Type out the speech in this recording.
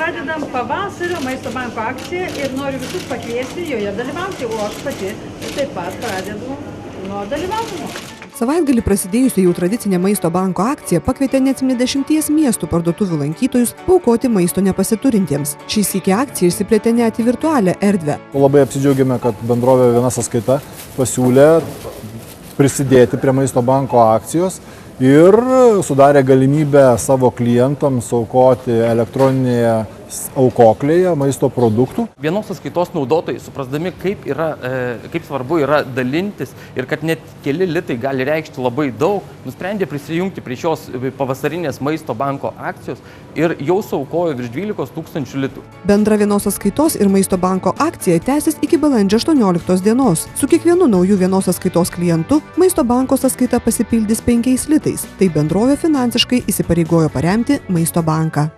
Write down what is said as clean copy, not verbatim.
Pradedam pavasario Maisto banko akciją ir noriu visus pakviesti joje dalyvauti, o aš pati taip pat pradedu nuo dalyvavimo. Savaitgalį prasidėjusi jau tradicinė Maisto banko akcija pakvietė net 70 miestų parduotuvių lankytojus paaukoti maisto nepasiturintiems. Šį sykį akcija išsiplėtė net į virtualią erdvę. Labai apsidžiaugėme, kad bendrovė Viena sąskaita pasiūlė prisidėti prie Maisto banko akcijos ir sudarė galimybę savo klientams aukoti elektroninėje aukoklėje maisto produktų. Vienos sąskaitos naudotojai, suprasdami, kaip svarbu yra dalintis ir kad net keli litai gali reikšti labai daug, nusprendė prisijungti prie šios pavasarinės Maisto banko akcijos ir jau suaukojo virš 12 000 litų. Bendra Vienos sąskaitos ir Maisto banko akcija tęsis iki balandžio 18 dienos. Su kiekvienu nauju Vienos sąskaitos klientu Maisto banko sąskaita pasipildys 5 litais. Tai bendrovė finansiškai įsipareigojo paremti Maisto banką.